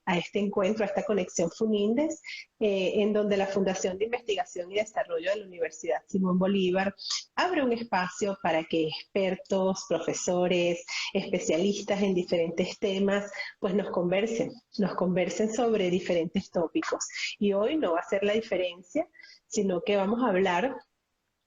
A este encuentro, a esta conexión FUNINDES, en donde la Fundación de Investigación y Desarrollo de la Universidad Simón Bolívar abre un espacio para que expertos, profesores, especialistas en diferentes temas, pues nos conversen sobre diferentes tópicos. Y hoy no va a ser la diferencia, sino que vamos a hablar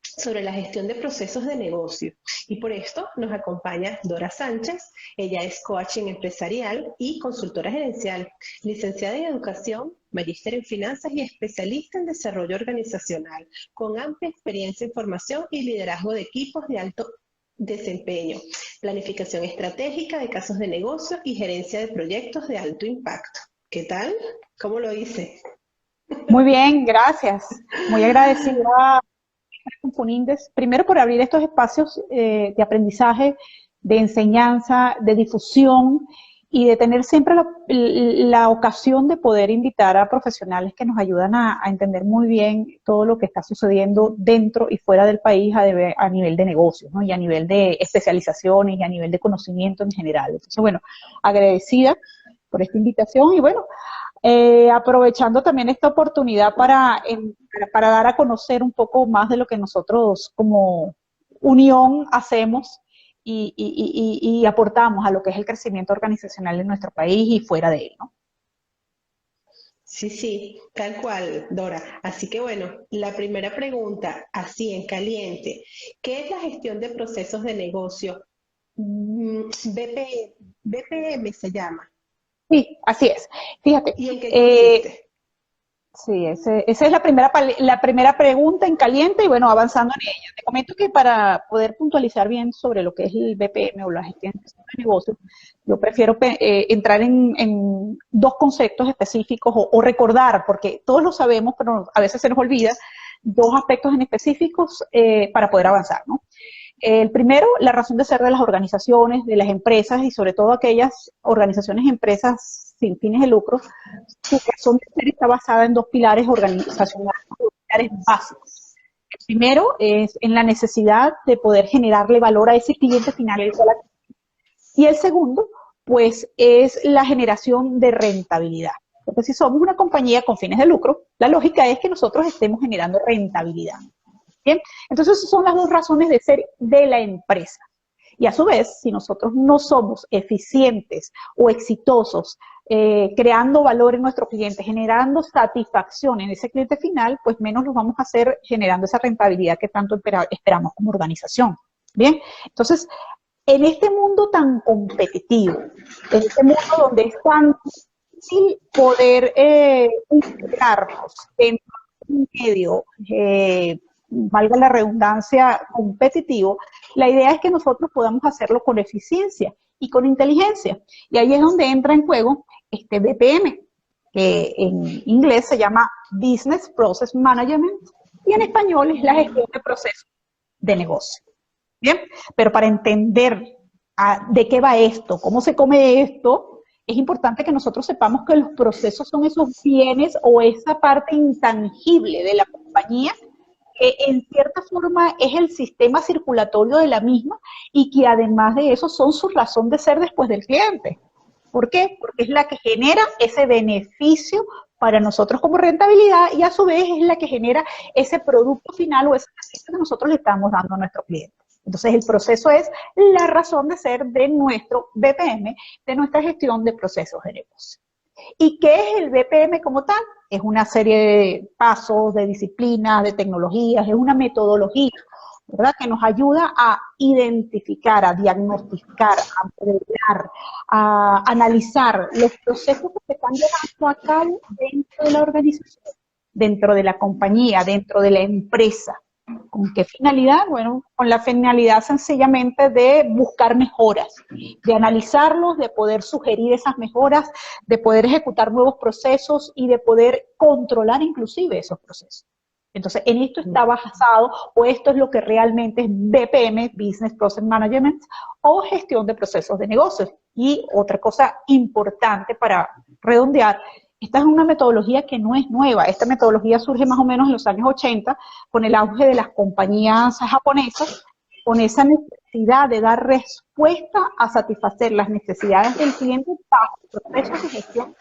sobre la gestión de procesos de negocio. Y por esto nos acompaña Dora Sánchez. Ella es coaching empresarial y consultora gerencial, licenciada en educación, magíster en finanzas y especialista en desarrollo organizacional, con amplia experiencia en formación y liderazgo de equipos de alto desempeño, planificación estratégica de casos de negocio y gerencia de proyectos de alto impacto. ¿Qué tal? ¿Cómo lo hice? Muy bien, gracias. Muy agradecida con Funindes, primero por abrir estos espacios de aprendizaje, de enseñanza, de difusión y de tener siempre la ocasión de poder invitar a profesionales que nos ayudan a entender muy bien todo lo que está sucediendo dentro y fuera del país a nivel de negocios, ¿no? Y a nivel de especializaciones y a nivel de conocimiento en general. Entonces, bueno, agradecida por esta invitación y bueno, aprovechando también esta oportunidad para dar a conocer un poco más de lo que nosotros como unión hacemos y aportamos a lo que es el crecimiento organizacional en nuestro país y fuera de él, ¿no? Sí, sí, tal cual, Dora. Así que bueno, la primera pregunta, así en caliente, ¿qué es la gestión de procesos de negocio? BPM se llama. Sí, así es. Fíjate, ¿Y en qué consiste? sí, esa es la primera pregunta en caliente y bueno, avanzando en ella. Te comento que para poder puntualizar bien sobre lo que es el BPM o la gestión de negocios, yo prefiero entrar en dos conceptos específicos o recordar, porque todos lo sabemos, pero a veces se nos olvida, dos aspectos en específicos para poder avanzar, ¿no? El primero, la razón de ser de las organizaciones, de las empresas y sobre todo aquellas organizaciones y empresas sin fines de lucro, su razón de ser está basada en dos pilares organizacionales, dos pilares básicos. El primero es en la necesidad de poder generarle valor a ese cliente final. Y el segundo, pues, es la generación de rentabilidad. Entonces, si somos una compañía con fines de lucro, la lógica es que nosotros estemos generando rentabilidad. ¿Bien? Entonces, esas son las dos razones de ser de la empresa. Y a su vez, si nosotros no somos eficientes o exitosos creando valor en nuestro cliente, generando satisfacción en ese cliente final, pues menos lo vamos a hacer generando esa rentabilidad que tanto esperamos como organización. Bien, entonces, en este mundo tan competitivo, en este mundo donde es tan difícil poder integrarnos dentro de un medio, valga la redundancia, competitivo, la idea es que nosotros podamos hacerlo con eficiencia y con inteligencia. Y ahí es donde entra en juego este BPM, que en inglés se llama Business Process Management y en español es la gestión de procesos de negocio. Bien, pero para entender de qué va esto, cómo se come esto, es importante que nosotros sepamos que los procesos son esos bienes o esa parte intangible de la compañía que en cierta forma es el sistema circulatorio de la misma y que además de eso son su razón de ser después del cliente. ¿Por qué? Porque es la que genera ese beneficio para nosotros como rentabilidad y a su vez es la que genera ese producto final o ese servicio que nosotros le estamos dando a nuestro cliente. Entonces, el proceso es la razón de ser de nuestro BPM, de nuestra gestión de procesos de negocio. ¿Y qué es el BPM como tal? Es una serie de pasos, de disciplinas, de tecnologías, es una metodología, ¿verdad? Que nos ayuda a identificar, a diagnosticar, a modelar, a analizar los procesos que se están llevando a cabo dentro de la organización, dentro de la compañía, dentro de la empresa. ¿Con qué finalidad? Bueno, con la finalidad sencillamente de buscar mejoras, de analizarlos, de poder sugerir esas mejoras, de poder ejecutar nuevos procesos y de poder controlar inclusive esos procesos. Entonces, en esto está basado, o esto es lo que realmente es BPM, Business Process Management, o gestión de procesos de negocios. Y otra cosa importante para redondear, esta es una metodología que no es nueva. Esta metodología surge más o menos en los años 80 con el auge de las compañías japonesas, con esa necesidad de dar respuesta a satisfacer las necesidades del cliente bajo procesos de gestión.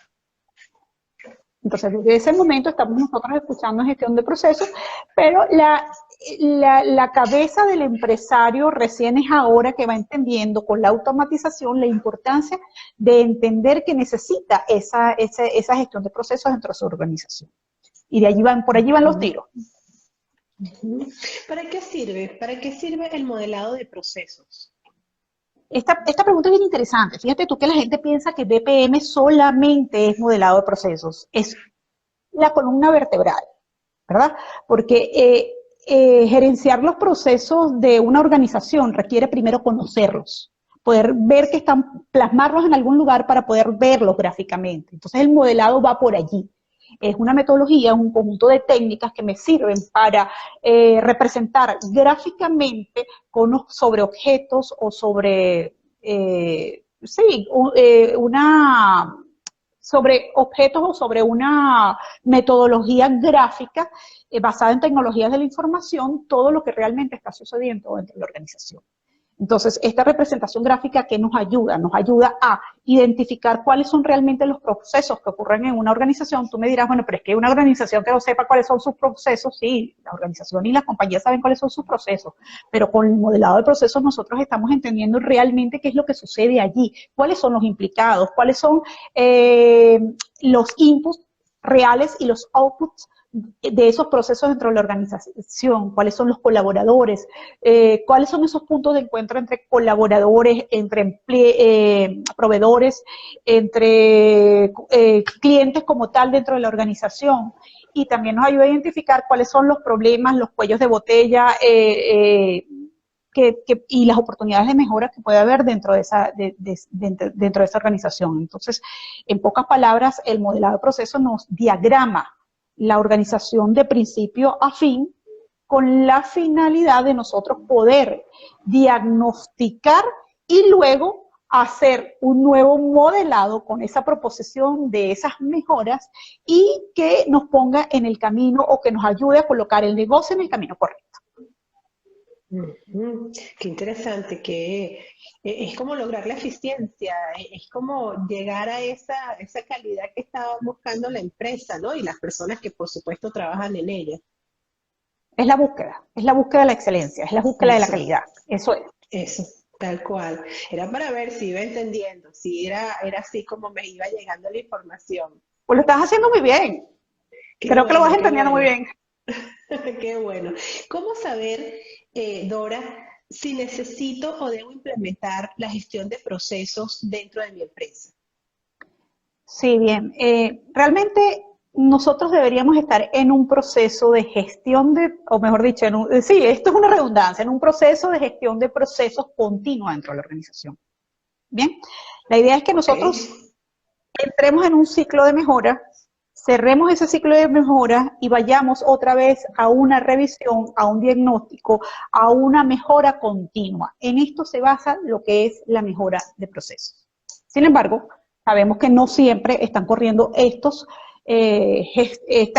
Entonces, desde ese momento estamos nosotros escuchando gestión de procesos, pero la cabeza del empresario recién es ahora que va entendiendo con la automatización la importancia de entender que necesita esa gestión de procesos dentro de su organización. Y de allí por allí van los tiros. ¿Para qué sirve? ¿Para qué sirve el modelado de procesos? Esta pregunta es bien interesante. Fíjate tú que la gente piensa que BPM solamente es modelado de procesos. Es la columna vertebral, ¿verdad? Porque gerenciar los procesos de una organización requiere primero conocerlos, poder ver que están, plasmarlos en algún lugar para poder verlos gráficamente. Entonces el modelado va por allí. Es una metodología, un conjunto de técnicas que me sirven para representar gráficamente sobre objetos o sobre, sobre objetos o sobre una metodología gráfica basada en tecnologías de la información, todo lo que realmente está sucediendo dentro de la organización. Entonces, esta representación gráfica que nos ayuda a identificar cuáles son realmente los procesos que ocurren en una organización. Tú me dirás, bueno, pero es que una organización que no sepa cuáles son sus procesos, sí, la organización y las compañías saben cuáles son sus procesos, pero con el modelado de procesos nosotros estamos entendiendo realmente qué es lo que sucede allí, cuáles son los implicados, cuáles son los inputs reales y los outputs de esos procesos dentro de la organización, cuáles son los colaboradores, cuáles son esos puntos de encuentro entre colaboradores, entre proveedores, entre clientes como tal dentro de la organización. Y también nos ayuda a identificar cuáles son los problemas, los cuellos de botella y las oportunidades de mejora que puede haber dentro de esa organización. Entonces, en pocas palabras, el modelado de procesos nos diagrama la organización de principio a fin con la finalidad de nosotros poder diagnosticar y luego hacer un nuevo modelado con esa proposición de esas mejoras y que nos ponga en el camino o que nos ayude a colocar el negocio en el camino correcto. Qué interesante, que es como lograr la eficiencia, es como llegar a esa calidad que estaba buscando la empresa, ¿no? Y las personas que por supuesto trabajan en ella. Es la búsqueda de la excelencia, es la búsqueda de la calidad, eso es. Eso, tal cual. Era para ver si iba entendiendo, si era así como me iba llegando la información. Pues lo estás haciendo muy bien. Creo que lo vas entendiendo muy bien. Qué bueno. ¿Cómo saber, Dora, si necesito o debo implementar la gestión de procesos dentro de mi empresa? Sí, bien. Realmente nosotros deberíamos estar en un proceso de gestión o mejor dicho, sí, esto es una redundancia, en un proceso de gestión de procesos continua dentro de la organización. Bien, la idea es que nosotros entremos en un ciclo de mejora, cerremos ese ciclo de mejora y vayamos otra vez a una revisión, a un diagnóstico, a una mejora continua. En esto se basa lo que es la mejora de procesos. Sin embargo, sabemos que no siempre están corriendo esta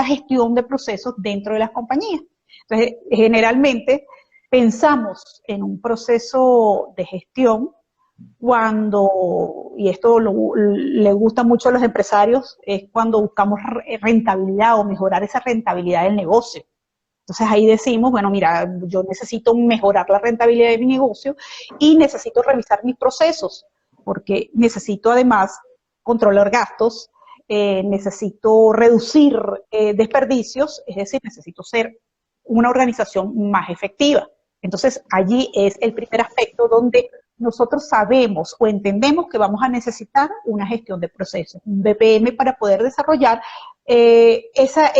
gestión de procesos dentro de las compañías. Entonces, generalmente pensamos en un proceso de gestión y esto le gusta mucho a los empresarios, es cuando buscamos rentabilidad o mejorar esa rentabilidad del negocio. Entonces ahí decimos, bueno, mira, yo necesito mejorar la rentabilidad de mi negocio y necesito revisar mis procesos, porque necesito además controlar gastos, necesito reducir desperdicios, es decir, necesito ser una organización más efectiva. Entonces allí es el primer aspecto donde nosotros sabemos o entendemos que vamos a necesitar una gestión de procesos, un BPM para poder desarrollar esa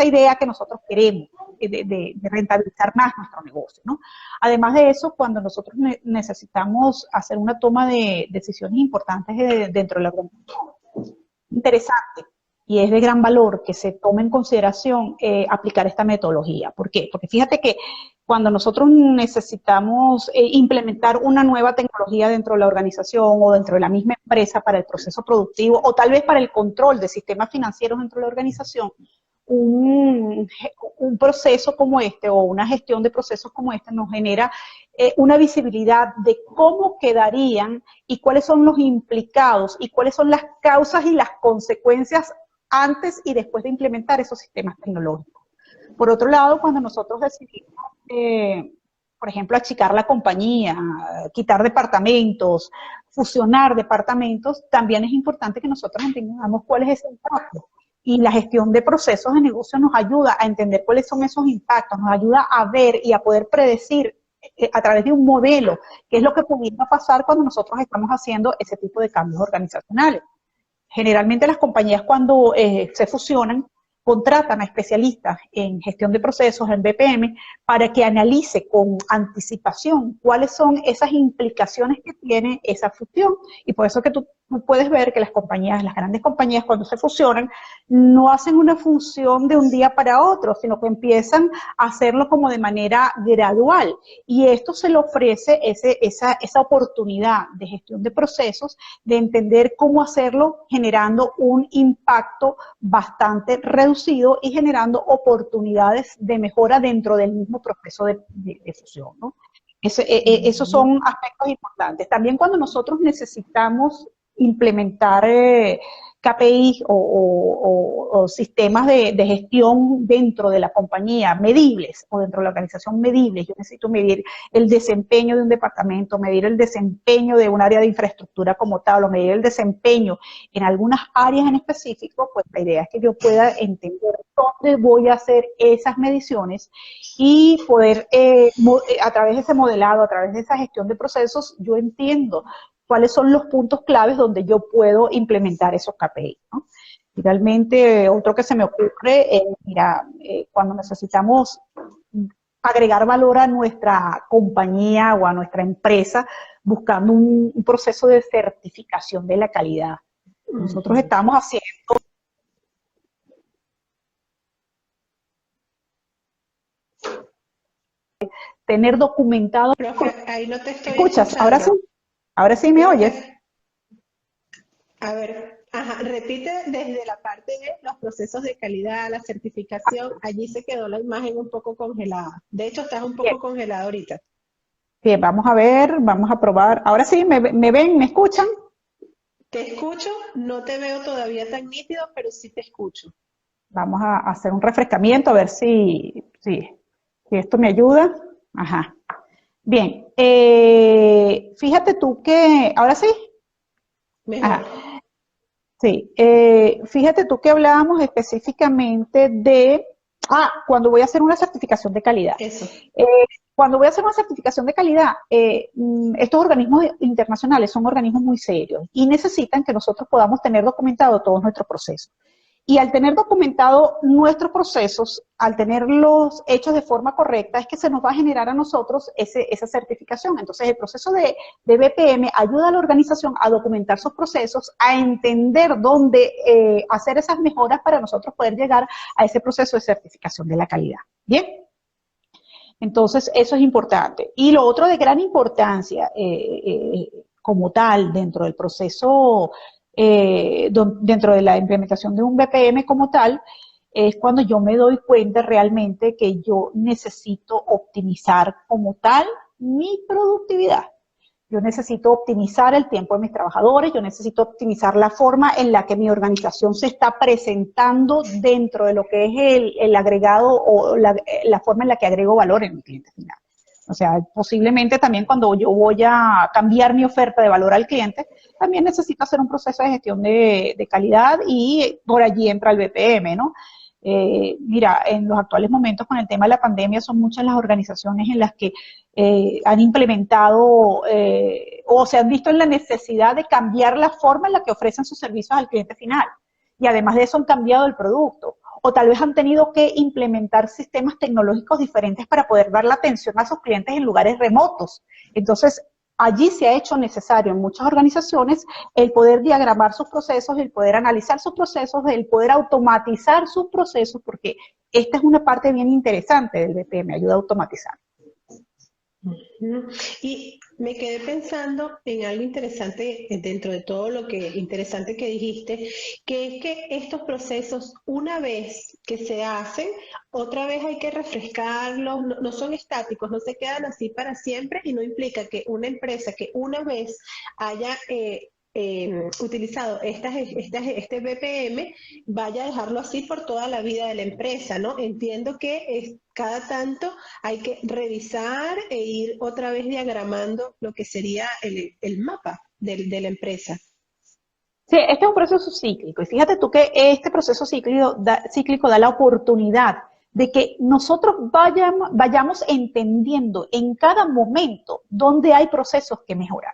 idea que nosotros queremos de rentabilizar más nuestro negocio, ¿no? Además de eso, cuando nosotros necesitamos hacer una toma de decisiones importantes dentro de la organización, interesante, y es de gran valor que se tome en consideración aplicar esta metodología. ¿Por qué? Porque fíjate que cuando nosotros necesitamos implementar una nueva tecnología dentro de la organización o dentro de la misma empresa para el proceso productivo o tal vez para el control de sistemas financieros dentro de la organización, un proceso como este o una gestión de procesos como este nos genera una visibilidad de cómo quedarían y cuáles son los implicados y cuáles son las causas y las consecuencias antes y después de implementar esos sistemas tecnológicos. Por otro lado, cuando nosotros decidimos, por ejemplo, achicar la compañía, quitar departamentos, fusionar departamentos, también es importante que nosotros entendamos cuál es ese impacto. Y la gestión de procesos de negocio nos ayuda a entender cuáles son esos impactos, nos ayuda a ver y a poder predecir a través de un modelo qué es lo que pudiera pasar cuando nosotros estamos haciendo ese tipo de cambios organizacionales. Generalmente las compañías cuando se fusionan, contratan a especialistas en gestión de procesos, en BPM, para que analice con anticipación cuáles son esas implicaciones que tiene esa fusión. Y por eso que tú puedes ver que las compañías, las grandes compañías, cuando se fusionan, no hacen una fusión de un día para otro, sino que empiezan a hacerlo como de manera gradual. Y esto se le ofrece esa oportunidad de gestión de procesos, de entender cómo hacerlo generando un impacto bastante reducido y generando oportunidades de mejora dentro del mismo proceso de fusión, ¿no? Esos son aspectos importantes. También cuando nosotros necesitamos implementar KPIs o sistemas de gestión dentro de la compañía, medibles, o dentro de la organización medibles. Yo necesito medir el desempeño de un departamento, medir el desempeño de un área de infraestructura como tal, o medir el desempeño en algunas áreas en específico. Pues la idea es que yo pueda entender dónde voy a hacer esas mediciones y poder, a través de ese modelado, a través de esa gestión de procesos, yo entiendo cuáles son los puntos claves donde yo puedo implementar esos KPI, ¿no? Finalmente, otro que se me ocurre es, mira, cuando necesitamos agregar valor a nuestra compañía o a nuestra empresa, buscando un proceso de certificación de la calidad. Nosotros estamos haciendo tener documentado. Profe, ahí no te estoy ¿Escuchas? escuchando. Ahora sí me oyes. Profe, a ver, ajá, repite desde la parte de los procesos de calidad, la certificación, allí se quedó la imagen un poco congelada. De hecho, estás un Bien, poco congelada ahorita. bien, vamos a ver, vamos a probar. Ahora sí, ¿me ven, me escuchan? Te escucho, no te veo todavía tan nítido, pero sí te escucho. Vamos a hacer un refrescamiento, a ver si esto me ayuda. Ajá. Bien, fíjate tú que, ahora sí, Mejor. ajá, sí, fíjate tú que hablábamos específicamente de, cuando voy a hacer una certificación de calidad. Eso. Eh, Cuando voy a hacer una certificación de calidad, estos organismos internacionales son organismos muy serios y necesitan que nosotros podamos tener documentado todos nuestros procesos. Y al tener documentado nuestros procesos, al tenerlos hechos de forma correcta, es que se nos va a generar a nosotros esa certificación. Entonces, el proceso de BPM ayuda a la organización a documentar sus procesos, a entender dónde hacer esas mejoras para nosotros poder llegar a ese proceso de certificación de la calidad. ¿Bien? Entonces, eso es importante. Y lo otro de gran importancia, como tal, dentro del proceso, dentro de la implementación de un BPM como tal, es cuando yo me doy cuenta realmente que yo necesito optimizar como tal mi productividad. Yo necesito optimizar el tiempo de mis trabajadores, yo necesito optimizar la forma en la que mi organización se está presentando dentro de lo que es el agregado o la forma en la que agrego valor en mi cliente final. O sea, posiblemente también cuando yo voy a cambiar mi oferta de valor al cliente, también necesito hacer un proceso de gestión de calidad y por allí entra el BPM, ¿no? Mira, en los actuales momentos con el tema de la pandemia son muchas las organizaciones en las que han implementado o se han visto en la necesidad de cambiar la forma en la que ofrecen sus servicios al cliente final. Y además de eso han cambiado el producto. O tal vez han tenido que implementar sistemas tecnológicos diferentes para poder dar la atención a sus clientes en lugares remotos. Entonces, allí se ha hecho necesario en muchas organizaciones el poder diagramar sus procesos, el poder analizar sus procesos, el poder automatizar sus procesos, porque esta es una parte bien interesante del BPM, ayuda a automatizar. Ujú. Y me quedé pensando en algo interesante dentro de todo lo que interesante que dijiste, que es que estos procesos, una vez que se hacen, otra vez hay que refrescarlos, no, no son estáticos, no se quedan así para siempre y no implica que una empresa que una vez haya utilizado este BPM vaya a dejarlo así por toda la vida de la empresa, ¿no? Entiendo que cada tanto hay que revisar e ir otra vez diagramando lo que sería el mapa de la empresa. Sí, este es un proceso cíclico y fíjate tú que este proceso cíclico da la oportunidad de que nosotros vayamos entendiendo en cada momento dónde hay procesos que mejorar.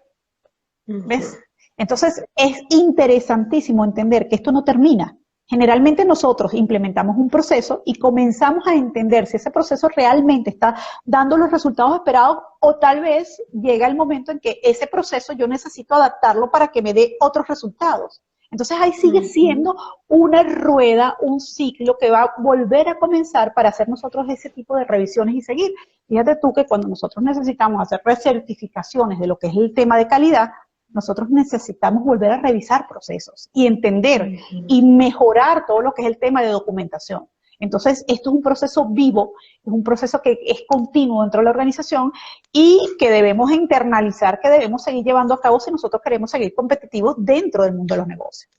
Ujú. ¿Ves? Entonces, es interesantísimo entender que esto no termina. Generalmente nosotros implementamos un proceso y comenzamos a entender si ese proceso realmente está dando los resultados esperados o tal vez llega el momento en que ese proceso yo necesito adaptarlo para que me dé otros resultados. Entonces ahí sigue Ujú. siendo una rueda, un ciclo que va a volver a comenzar para hacer nosotros ese tipo de revisiones y seguir. Fíjate tú que cuando nosotros necesitamos hacer recertificaciones de lo que es el tema de calidad, nosotros necesitamos volver a revisar procesos y entender Ujú. y mejorar todo lo que es el tema de documentación. Entonces, esto es un proceso vivo, es un proceso que es continuo dentro de la organización y que debemos internalizar, que debemos seguir llevando a cabo si nosotros queremos seguir competitivos dentro del mundo de los negocios.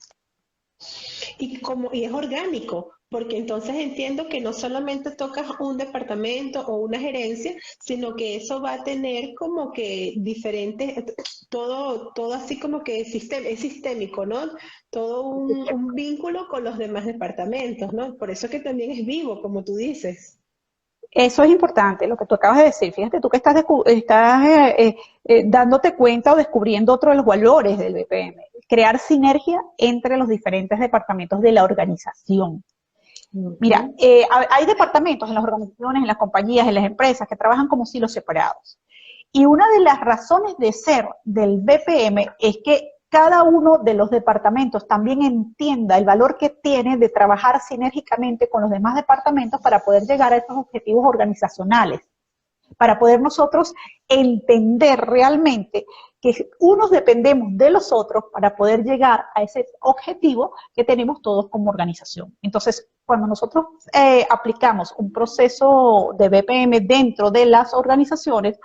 Y es orgánico, porque entonces entiendo que no solamente tocas un departamento o una gerencia, sino que eso va a tener como que diferentes, todo así como que es sistémico, ¿no? Todo un vínculo con los demás departamentos, ¿no? Por eso que también es vivo, como tú dices. Eso es importante, lo que tú acabas de decir. Fíjate tú que estás dándote cuenta o descubriendo otro de los valores del BPM, crear sinergia entre los diferentes departamentos de la organización. Mira, Ujú. hay departamentos en las organizaciones, en las compañías, en las empresas que trabajan como silos separados. Y una de las razones de ser del BPM es que cada uno de los departamentos también entienda el valor que tiene de trabajar sinérgicamente con los demás departamentos para poder llegar a esos objetivos organizacionales, para poder nosotros entender realmente que unos dependemos de los otros para poder llegar a ese objetivo que tenemos todos como organización. Entonces, cuando nosotros aplicamos un proceso de BPM dentro de las organizaciones,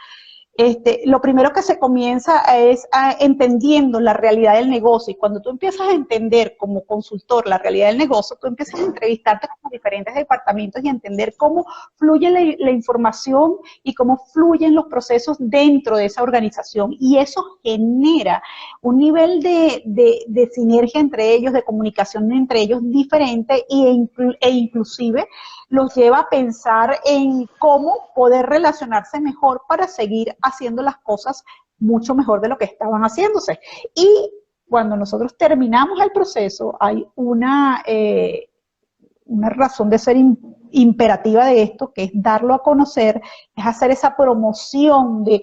lo primero que se comienza es entendiendo la realidad del negocio y cuando tú empiezas a entender como consultor la realidad del negocio, tú empiezas a entrevistarte con diferentes departamentos y a entender cómo fluye la información y cómo fluyen los procesos dentro de esa organización y eso genera un nivel de sinergia entre ellos, de comunicación entre ellos diferente e inclusive los lleva a pensar en cómo poder relacionarse mejor para seguir haciendo las cosas mucho mejor de lo que estaban haciéndose. Y cuando nosotros terminamos el proceso, hay una razón de ser imperativa de esto, que es darlo a conocer, es hacer esa promoción de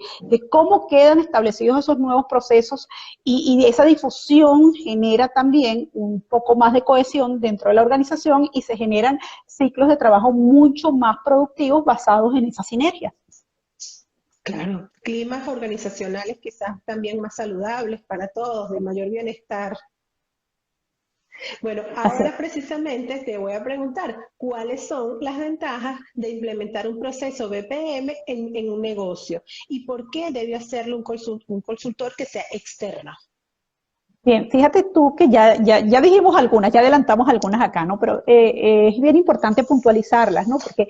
cómo quedan establecidos esos nuevos procesos y esa difusión genera también un poco más de cohesión dentro de la organización y se generan ciclos de trabajo mucho más productivos basados en esa sinergia. Claro, climas organizacionales quizás también más saludables para todos, de mayor bienestar. Bueno, Así. ahora precisamente te voy a preguntar cuáles son las ventajas de implementar un proceso BPM en un negocio y por qué debe hacerlo un consultor que sea externo. Bien, fíjate tú que ya dijimos algunas, ya adelantamos algunas acá, ¿no? Pero es bien importante puntualizarlas, ¿no? Porque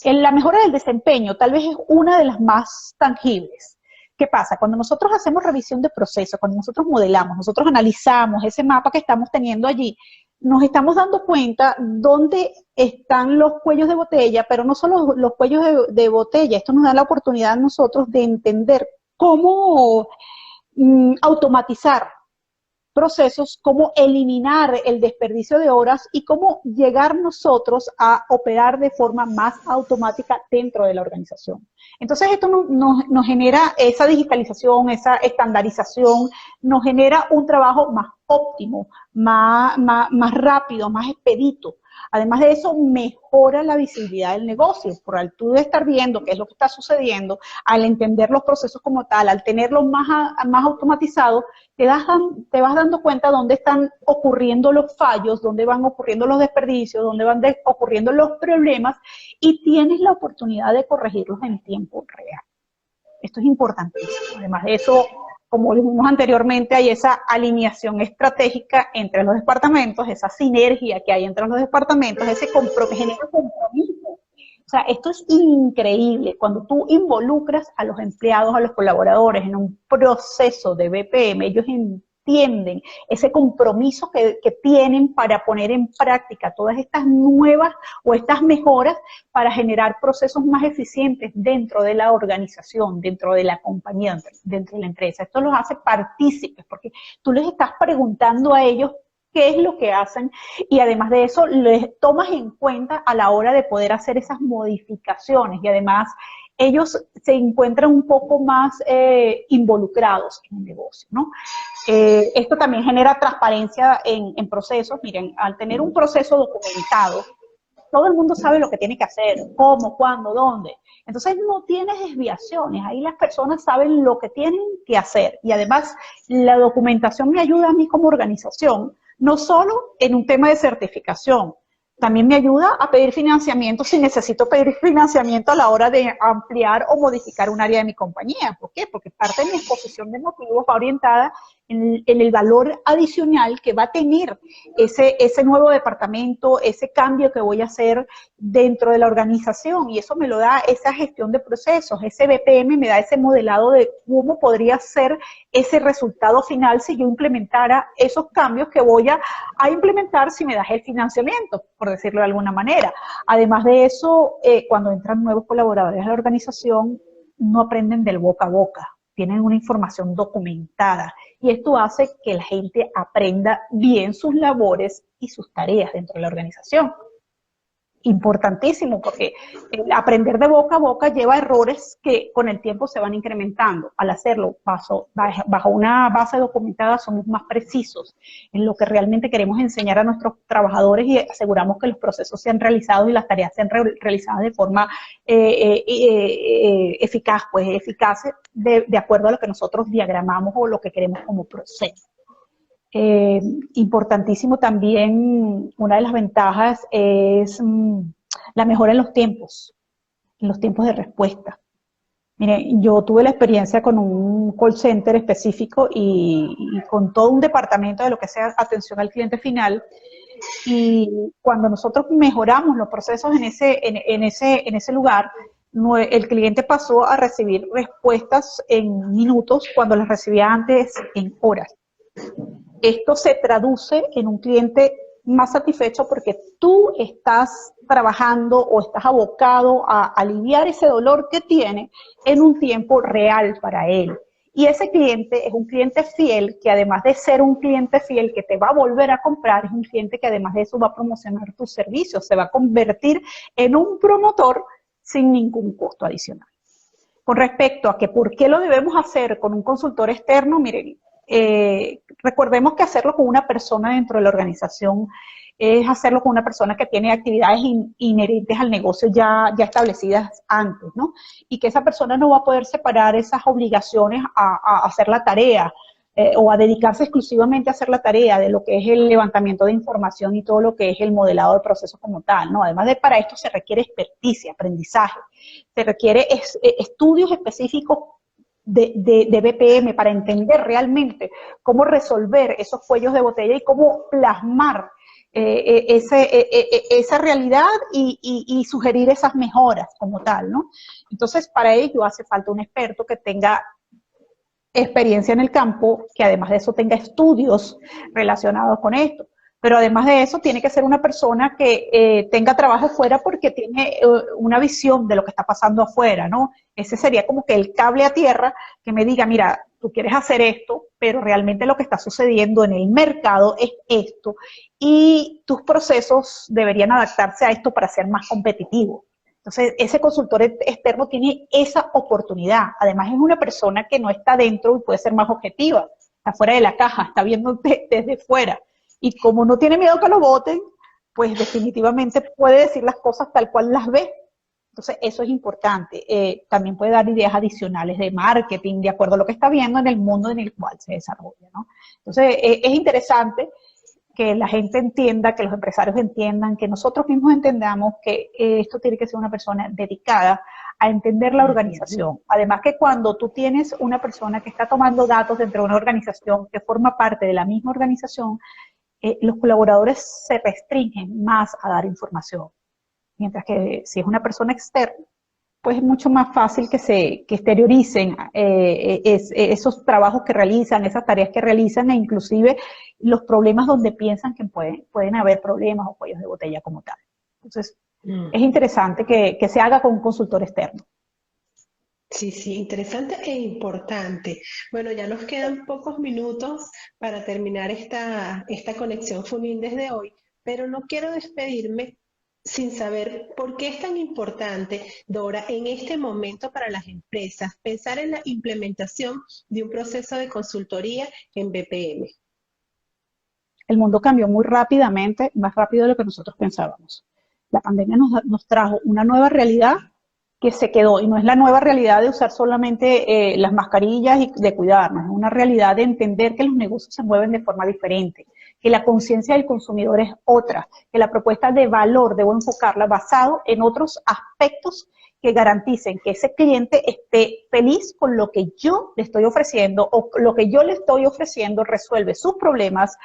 en la mejora del desempeño tal vez es una de las más tangibles. ¿Qué pasa? Cuando nosotros hacemos revisión de procesos, cuando nosotros modelamos, nosotros analizamos ese mapa que estamos teniendo allí, nos estamos dando cuenta dónde están los cuellos de botella, pero no solo los cuellos de botella, esto nos da la oportunidad a nosotros de entender cómo automatizar procesos, cómo eliminar el desperdicio de horas y cómo llegar nosotros a operar de forma más automática dentro de la organización. Entonces esto nos genera esa digitalización, esa estandarización, nos genera un trabajo más óptimo, más rápido, más expedito. Además de eso, mejora la visibilidad del negocio, por al tú de estar viendo qué es lo que está sucediendo, al entender los procesos como tal, al tenerlos más automatizados, te vas dando cuenta dónde están ocurriendo los fallos, dónde van ocurriendo los desperdicios, dónde van ocurriendo los problemas y tienes la oportunidad de corregirlos en tiempo real. Esto es importantísimo. Además de eso, como dijimos anteriormente, hay esa alineación estratégica entre los departamentos, esa sinergia que hay entre los departamentos, ese genera compromiso. O sea, esto es increíble. Cuando tú involucras a los empleados, a los colaboradores en un proceso de BPM, ellos entienden ese compromiso que tienen para poner en práctica todas estas nuevas o estas mejoras para generar procesos más eficientes dentro de la organización, dentro de la compañía, dentro de la empresa. Esto los hace partícipes porque tú les estás preguntando a ellos qué es lo que hacen y además de eso les tomas en cuenta a la hora de poder hacer esas modificaciones y además ellos se encuentran un poco más involucrados en el negocio, ¿no? Esto también genera transparencia en procesos. Miren, al tener un proceso documentado, todo el mundo sabe lo que tiene que hacer, cómo, cuándo, dónde. Entonces no tienes desviaciones, ahí las personas saben lo que tienen que hacer. Y además la documentación me ayuda a mí como organización, no solo en un tema de certificación, también me ayuda a pedir financiamiento si necesito pedir financiamiento a la hora de ampliar o modificar un área de mi compañía. ¿Por qué? Porque parte de mi exposición de motivos va orientada en el valor adicional que va a tener ese nuevo departamento, ese cambio que voy a hacer dentro de la organización. Y eso me lo da esa gestión de procesos, ese BPM me da ese modelado de cómo podría ser ese resultado final si yo implementara esos cambios que voy a implementar si me das el financiamiento, por decirlo de alguna manera. Además de eso, cuando entran nuevos colaboradores a la organización, no aprenden del boca a boca, tienen una información documentada y esto hace que la gente aprenda bien sus labores y sus tareas dentro de la organización. Importantísimo, porque aprender de boca a boca lleva errores que con el tiempo se van incrementando. Al hacerlo bajo una base documentada somos más precisos en lo que realmente queremos enseñar a nuestros trabajadores y aseguramos que los procesos sean realizados y las tareas sean realizadas de forma eficaz, de acuerdo a lo que nosotros diagramamos o lo que queremos como proceso. Importantísimo también, una de las ventajas es la mejora en los tiempos de respuesta. Mire, yo tuve la experiencia con un call center específico y con todo un departamento de lo que sea atención al cliente final, y cuando nosotros mejoramos los procesos en ese lugar, el cliente pasó a recibir respuestas en minutos cuando las recibía antes en horas. Esto se traduce en un cliente más satisfecho porque tú estás trabajando o estás abocado a aliviar ese dolor que tiene en un tiempo real para él. Y ese cliente es un cliente fiel que además de ser un cliente fiel que te va a volver a comprar, es un cliente que además de eso va a promocionar tus servicios, se va a convertir en un promotor sin ningún costo adicional. Con respecto a que por qué lo debemos hacer con un consultor externo, miren, recordemos que hacerlo con una persona dentro de la organización es hacerlo con una persona que tiene actividades inherentes al negocio ya establecidas antes, ¿no? Y que esa persona no va a poder separar esas obligaciones a hacer la tarea o a dedicarse exclusivamente a hacer la tarea de lo que es el levantamiento de información y todo lo que es el modelado del proceso como tal, ¿no? Además de para esto se requiere experticia, aprendizaje, se requiere estudios específicos de BPM para entender realmente cómo resolver esos cuellos de botella y cómo plasmar esa realidad y sugerir esas mejoras como tal, ¿no? Entonces, para ello hace falta un experto que tenga experiencia en el campo, que además de eso tenga estudios relacionados con esto. Pero además de eso, tiene que ser una persona que tenga trabajo fuera porque tiene una visión de lo que está pasando afuera, ¿no? Ese sería como que el cable a tierra que me diga, mira, tú quieres hacer esto, pero realmente lo que está sucediendo en el mercado es esto, y tus procesos deberían adaptarse a esto para ser más competitivos. Entonces, ese consultor externo tiene esa oportunidad. Además, es una persona que no está dentro y puede ser más objetiva, está fuera de la caja, está viendo desde fuera. Y como no tiene miedo que lo voten, pues definitivamente puede decir las cosas tal cual las ve. Entonces, eso es importante. También puede dar ideas adicionales de marketing, de acuerdo a lo que está viendo en el mundo en el cual se desarrolla, ¿no? Entonces, es interesante que la gente entienda, que los empresarios entiendan, que nosotros mismos entendamos que esto tiene que ser una persona dedicada a entender la organización. Además que cuando tú tienes una persona que está tomando datos dentro de una organización, que forma parte de la misma organización, los colaboradores se restringen más a dar información. Mientras que si es una persona externa, pues es mucho más fácil que exterioricen esos trabajos que realizan, esas tareas que realizan, e inclusive los problemas donde piensan que pueden haber problemas o cuellos de botella como tal. Entonces, es interesante que se haga con un consultor externo. Sí, sí, interesante e importante. Bueno, ya nos quedan pocos minutos para terminar esta conexión Funindes de hoy, pero no quiero despedirme sin saber por qué es tan importante, Dora, en este momento para las empresas, pensar en la implementación de un proceso de consultoría en BPM. El mundo cambió muy rápidamente, más rápido de lo que nosotros pensábamos. La pandemia nos trajo una nueva realidad que se quedó, y no es la nueva realidad de usar solamente las mascarillas y de cuidarnos, es una realidad de entender que los negocios se mueven de forma diferente, que la conciencia del consumidor es otra, que la propuesta de valor debo enfocarla basado en otros aspectos que garanticen que ese cliente esté feliz con lo que yo le estoy ofreciendo, o lo que yo le estoy ofreciendo resuelve sus problemas,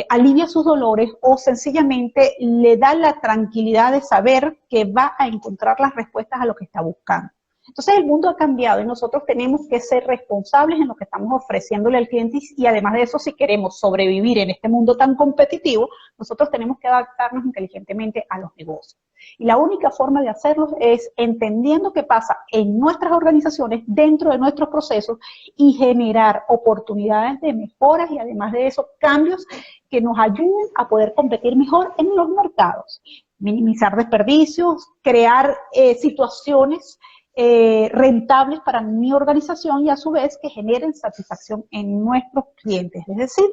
alivia sus dolores, o sencillamente le da la tranquilidad de saber que va a encontrar las respuestas a lo que está buscando. Entonces el mundo ha cambiado y nosotros tenemos que ser responsables en lo que estamos ofreciéndole al cliente, y además de eso, si queremos sobrevivir en este mundo tan competitivo, nosotros tenemos que adaptarnos inteligentemente a los negocios. Y la única forma de hacerlo es entendiendo qué pasa en nuestras organizaciones, dentro de nuestros procesos, y generar oportunidades de mejoras y además de eso cambios que nos ayuden a poder competir mejor en los mercados. Minimizar desperdicios, crear situaciones rentables para mi organización y a su vez que generen satisfacción en nuestros clientes, es decir,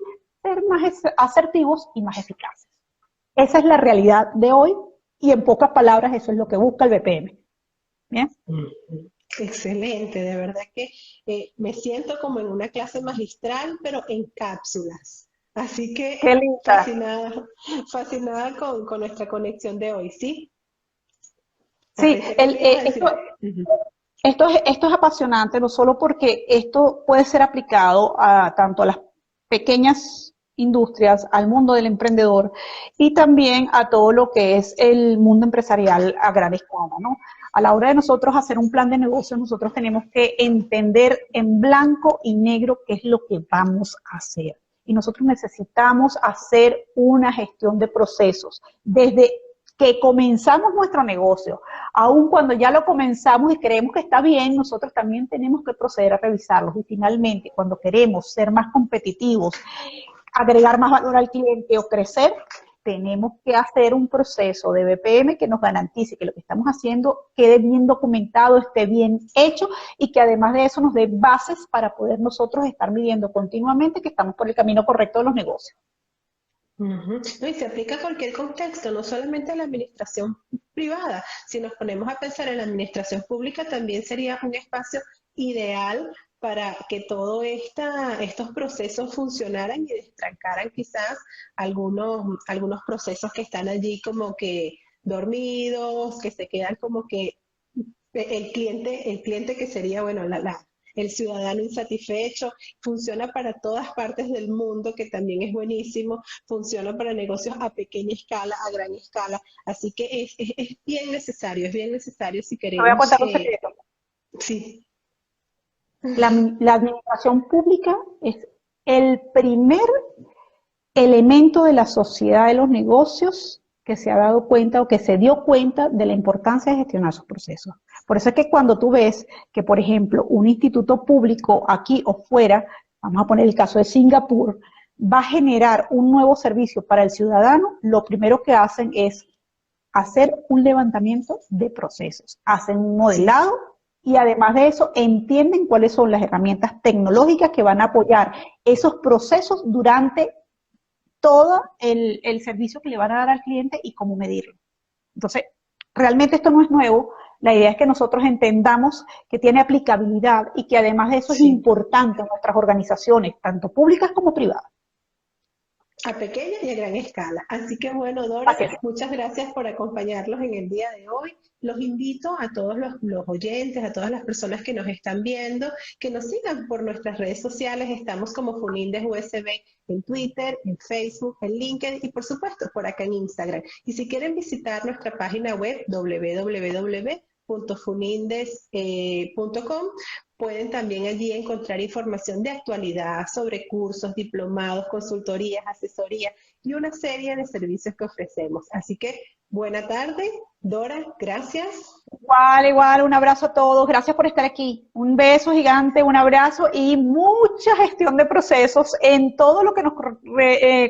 ser más asertivos y más eficaces. Esa es la realidad de hoy y en pocas palabras eso es lo que busca el BPM. ¿Bien? Excelente, de verdad que me siento como en una clase magistral, pero en cápsulas. Así que Qué linda. fascinada, fascinada con nuestra conexión de hoy, ¿sí? Sí, esto es apasionante, no solo porque esto puede ser aplicado tanto a las pequeñas industrias, al mundo del emprendedor y también a todo lo que es el mundo empresarial a gran escala, ¿no? A la hora de nosotros hacer un plan de negocio, nosotros tenemos que entender en blanco y negro qué es lo que vamos a hacer. Y nosotros necesitamos hacer una gestión de procesos desde que comenzamos nuestro negocio. Aun cuando ya lo comenzamos y creemos que está bien, nosotros también tenemos que proceder a revisarlos. Y finalmente, cuando queremos ser más competitivos, agregar más valor al cliente o crecer, tenemos que hacer un proceso de BPM que nos garantice que lo que estamos haciendo quede bien documentado, esté bien hecho y que además de eso nos dé bases para poder nosotros estar midiendo continuamente que estamos por el camino correcto de los negocios. No, y se aplica a cualquier contexto, no solamente a la administración privada. Si nos ponemos a pensar en la administración pública, también sería un espacio ideal para que todos estos procesos funcionaran y destrancaran quizás algunos procesos que están allí como que dormidos, que se quedan como que el cliente que sería, bueno, el ciudadano insatisfecho, funciona para todas partes del mundo, que también es buenísimo, funciona para negocios a pequeña escala, a gran escala, así que es bien necesario si Te voy a queremos, contar un secreto. sí. La administración pública es el primer elemento de la sociedad de los negocios que se ha dado cuenta o que se dio cuenta de la importancia de gestionar sus procesos. Por eso es que cuando tú ves que, por ejemplo, un instituto público aquí o fuera, vamos a poner el caso de Singapur, va a generar un nuevo servicio para el ciudadano, lo primero que hacen es hacer un levantamiento de procesos, hacen un modelado y además de eso entienden cuáles son las herramientas tecnológicas que van a apoyar esos procesos durante todo el servicio que le van a dar al cliente y cómo medirlo. Entonces, realmente esto no es nuevo. La idea es que nosotros entendamos que tiene aplicabilidad y que además de eso es importante en nuestras organizaciones, tanto públicas como privadas. A pequeña y a gran escala. Así que bueno, Dora, muchas gracias por acompañarnos en el día de hoy. Los invito a todos los oyentes, a todas las personas que nos están viendo, que nos sigan por nuestras redes sociales. Estamos como Funindes USB en Twitter, en Facebook, en LinkedIn y por supuesto por acá en Instagram. Y si quieren visitar nuestra página web www.funindes.com, pueden también allí encontrar información de actualidad sobre cursos, diplomados, consultorías, asesorías y una serie de servicios que ofrecemos. Así que, buena tarde, Dora, gracias. Igual, un abrazo a todos, gracias por estar aquí. Un beso gigante, un abrazo y mucha gestión de procesos en todo lo que nos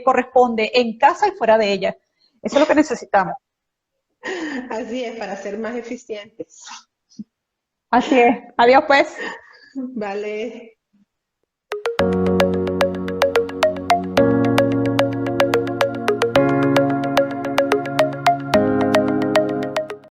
corresponde, en casa y fuera de ella. Eso es lo que necesitamos. Así es, para ser más eficientes. Así es. Adiós, pues. Vale.